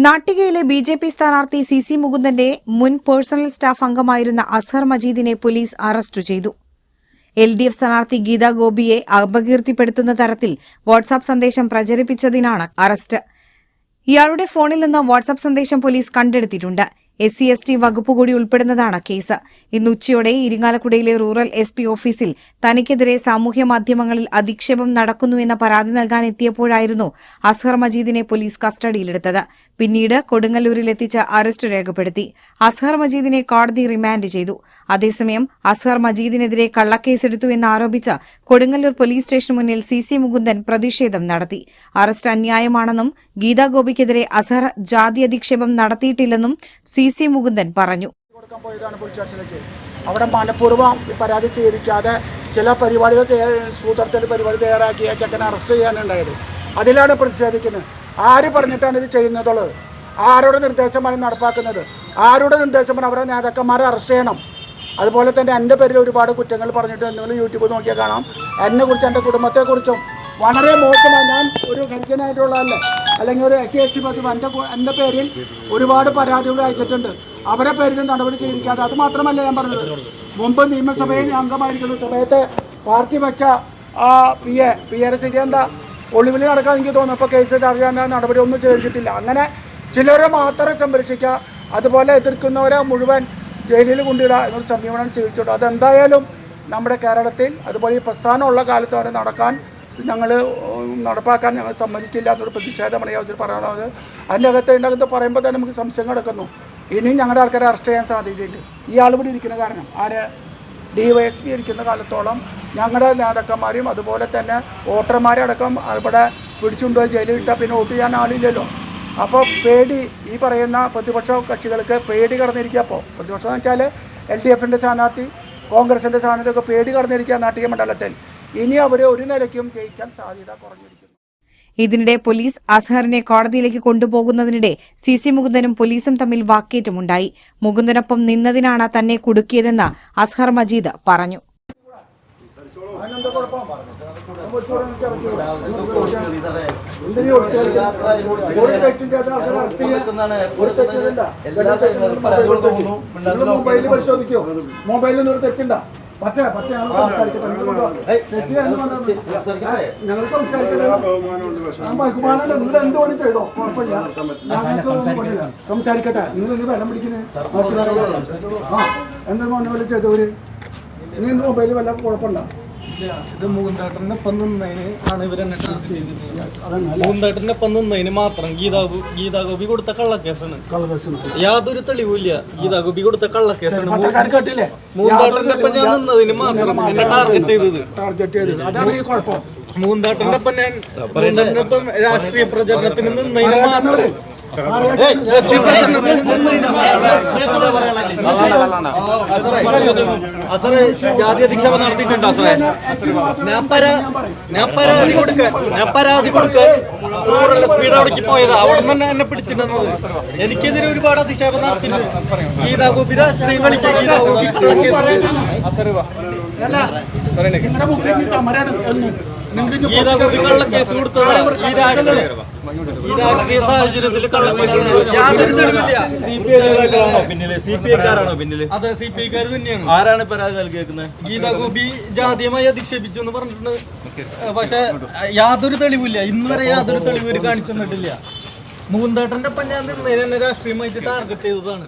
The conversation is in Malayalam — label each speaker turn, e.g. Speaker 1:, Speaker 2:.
Speaker 1: നാട്ടികയിലെ ബി.ജെ.പി. സ്ഥാനാർത്ഥി സി മുകുന്ദന്റെ മുൻ പേഴ്സണൽ സ്റ്റാഫ് അംഗമായിരുന്ന അസ്ഹർ മജീദിനെ പോലീസ് അറസ്റ്റ് ചെയ്തു. എൽ.ഡി.എഫ് സ്ഥാനാർത്ഥി ഗീതാ ഗോപിയെ അപകീർത്തിപ്പെടുത്തുന്ന തരത്തിൽ വാട്സാപ്പ് സന്ദേശം പ്രചരിപ്പിച്ചതിനാണ് അറസ്റ്റ്. ഇയാളുടെ ഫോണിൽ നിന്ന് വാട്സാപ്പ് സന്ദേശം പോലീസ് കണ്ടെടുത്തിട്ടുണ്ട്. SC/ST വകുപ്പ് കൂടി ഉൾപ്പെടുന്നതാണ് കേസ്. ഇന്ന് ഉച്ചയോടെ ഇരിങ്ങാലക്കുടയിലെ റൂറൽ SP ഓഫീസിൽ തനിക്കെതിരെ സാമൂഹ്യമാധ്യമങ്ങളിൽ അധിക്ഷേപം നടക്കുന്നുവെന്ന പരാതി നൽകാനെത്തിയപ്പോഴായിരുന്നു അസ്ഹർ മജീദിനെ പോലീസ് കസ്റ്റഡിയിലെടുത്തത്. പിന്നീട് കൊടുങ്ങല്ലൂരിലെത്തിച്ച് അറസ്റ്റ് രേഖപ്പെടുത്തി. അസ്ഹർ മജീദിനെ കോടതി റിമാൻഡ് ചെയ്തു. അതേസമയം അസ്ഹർ മജീദിനെതിരെ കള്ളക്കേസെടുത്തു എന്നാരോപിച്ച് കൊടുങ്ങല്ലൂർ പോലീസ് സ്റ്റേഷന് മുന്നിൽ സി മുകുന്ദൻ പ്രതിഷേധം നടത്തി. അറസ്റ്റ് അന്യായമാണെന്നും ഗീതാ ഗോപിക്കെതിരെ അസ്ഹർ ജാതി അധിക്ഷേപം നടത്തിയിട്ടില്ലെന്നും സി മുകുന്ദൻ പറഞ്ഞു.
Speaker 2: അവിടെ മനഃപൂർവ്വം പരാതി സ്വീകരിക്കാതെ ചില പരിപാടികൾ സൂത്രത്തിൽ പരിപാടി തയ്യാറാക്കിയ ചെക്കനെ അറസ്റ്റ് ചെയ്യാനുണ്ടായത്. അതിലാണ് പ്രതിഷേധിക്കുന്നത്. ആര് പറഞ്ഞിട്ടാണ് ഇത് ചെയ്യുന്നതുള്ളത്? ആരുടെ നിർദ്ദേശമാണ് നടപ്പാക്കുന്നത്? ആരുടെ നിർദ്ദേശമാണ് അവരുടെ നേതാക്കന്മാരെ അറസ്റ്റ് ചെയ്യണം? അതുപോലെ തന്നെ എൻ്റെ പേരിൽ ഒരുപാട് കുറ്റങ്ങൾ പറഞ്ഞിട്ട് നിങ്ങൾ യൂട്യൂബ് നോക്കിയാൽ കാണാം. എന്നെക്കുറിച്ചും എൻ്റെ കുടുംബത്തെക്കുറിച്ചും വളരെ മോശമായി. ഞാൻ ഒരു ഹരിജനായിട്ടുള്ളതല്ലേ, അല്ലെങ്കിൽ ഒരു SC/ST എൻ്റെ പേരിൽ ഒരുപാട് പരാതികൾ അയച്ചിട്ടുണ്ട്. അവരെ പേരിൽ നടപടി സ്വീകരിക്കാതെ, അത് മാത്രമല്ല ഞാൻ പറഞ്ഞത്, മുമ്പ് നിയമസഭയിൽ അംഗമായിരിക്കുന്ന സമയത്ത് പാർട്ടി വെച്ച PA സ്ഥിതി എന്താ ഒളിവിൽ നടക്കാൻ എനിക്ക് തോന്നുന്നു. അപ്പോൾ കേസ് ചാർജ് ചെയ്യാൻ നടപടി ഒന്നും സ്വീകരിച്ചിട്ടില്ല. അങ്ങനെ ചിലരെ മാത്രം സംരക്ഷിക്കുക, അതുപോലെ എതിർക്കുന്നവരെ മുഴുവൻ ജയിലിൽ കൊണ്ടിടുക എന്നൊരു സമീപനം സ്വീകരിച്ചിട്ടുണ്ട്. അതെന്തായാലും നമ്മുടെ കേരളത്തിൽ അതുപോലെ ഈ പ്രസ്ഥാനമുള്ള കാലത്ത് അവരെ നടപ്പാക്കാൻ ഞങ്ങൾ സമ്മതിക്കില്ല എന്നൊരു പ്രതിഷേധമാണ് ഞാൻ പറയാനുള്ളത്. അതിൻ്റെ അകത്ത് പറയുമ്പോൾ തന്നെ നമുക്ക് സംശയം കിടക്കുന്നു. ഇനിയും ഞങ്ങളുടെ ആൾക്കാരെ അറസ്റ്റ് ചെയ്യാൻ സാധ്യതയുണ്ട്. ഈ ആളുകൂടി ഇരിക്കുന്ന കാരണം, DYSP ഇരിക്കുന്ന കാലത്തോളം ഞങ്ങളുടെ നേതാക്കന്മാരെയും അതുപോലെ തന്നെ വോട്ടർമാരെ അടക്കം ഇവിടെ പിടിച്ചുകൊണ്ടുപോയി ജയിലിൽ ഇട്ടാൽ പിന്നെ വോട്ട് ചെയ്യാൻ ആളില്ലല്ലോ. അപ്പോൾ പേടി, ഈ പറയുന്ന പ്രതിപക്ഷ കക്ഷികൾക്ക് പേടി കടന്നിരിക്കുക. അപ്പോൾ പ്രതിപക്ഷം എന്ന് വെച്ചാൽ LDFൻ്റെ സ്ഥാനാർത്ഥി, കോൺഗ്രസിൻ്റെ സ്ഥാനാർത്ഥിയൊക്കെ പേടി കടന്നിരിക്കുക നാട്ടിക മണ്ഡലത്തിൽ. ഇനി അവരെ ഒരു നിലയ്ക്കും ജയിക്കാൻ സാധ്യത കുറഞ്ഞിരിക്കുന്നു.
Speaker 1: ഇതിനിടെ പോലീസ് അസ്ഹറിനെ കോടതിയിലേക്ക് കൊണ്ടുപോകുന്നതിനിടെ സി മുകുന്ദനും പോലീസും തമ്മിൽ വാക്കേറ്റമുണ്ടായി. മുകുന്ദനൊപ്പം നിന്നതിനാണ് തന്നെ കുടുക്കിയതെന്ന് അസ്ഹർ മജീദ് പറഞ്ഞു.
Speaker 2: മൊബൈലിൽ ഒരു തെറ്റുണ്ടോ? ഞങ്ങൾ ബഹുമാനമുണ്ട്. നിങ്ങൾ എന്തുകൊണ്ട് ചെയ്തോ കുഴപ്പമില്ല, സംസാരിക്കട്ടെ. നിങ്ങൾ വെള്ളം പിടിക്കുന്നത് എന്തൊരു മൊബൈലിൽ ചെയ്തവര് നീ മൊബൈലിൽ വല്ല കുഴപ്പമുണ്ടോ?
Speaker 3: ഇത് മൂന്നാട്ടിന്റെ ഒപ്പം നിന്നതിന് ആണ് ഇവരെന്നെ മൂന്നാട്ടിന്റെ ഒപ്പം നിന്നതിന് മാത്രം ഗീതാ ഗോപി കൊടുത്ത കള്ളക്കേസാണ്. യാതൊരു തെളിവില്ല. ഗീതാ ഗോപി കൊടുത്ത കള്ളക്കേസാണ്. മൂന്നാട്ടിന്റെ ഒപ്പം ഞാൻ നിന്നതിന് മാത്രം എന്നെ ടാർഗറ്റ് ചെയ്തത്. മൂന്നാട്ടിന്റെ ഒപ്പം രാഷ്ട്രീയ പ്രചരണത്തിന് നിന്നതിന് മാത്രം ജാതി അധിക്ഷേപം നടത്തിയിട്ടുണ്ടോ? ഞാൻ പരാതി കൊടുക്കാൻ റൂറൽ SP അവിടേക്ക് പോയത്. അവിടെ തന്നെ എന്നെ പിടിച്ചിട്ടുണ്ടെന്നത്. എനിക്കെതിരെ ഒരുപാട് അധിക്ഷേപം നടത്തിയിട്ടുണ്ട്. ഗീതാ ഗോപി രാഷ്ട്രീയം കളിക്കുക. ഗീതാ ഗോപി കള്ളക്കേസ് കൊടുത്തത് ഈ രാഷ്ട്രീയ സാഹചര്യത്തിൽ കള്ളക്കേസ്. യാതൊരു തെളിവില്ല. CPI-കാരാണോ പിന്നില്? അതെ, CPI-കാർ തന്നെയാണ്. ആരാണ് പരാതി നൽകിയേക്കുന്നത്? ഗീതാ ഗോപി ജാതീയമായി അധിക്ഷേപിച്ചു എന്ന് പറഞ്ഞിട്ടുണ്ട്. പക്ഷെ യാതൊരു തെളിവില്ല. ഇന്ന് വരെ യാതൊരു തെളിവ് കാണിച്ചു തന്നിട്ടില്ല. മൂന്നാട്ടന്റെ ഒപ്പം ഞാൻ നിന്നതിന് എന്നെ രാഷ്ട്രീയമായിട്ട് ടാർഗറ്റ് ചെയ്തതാണ്.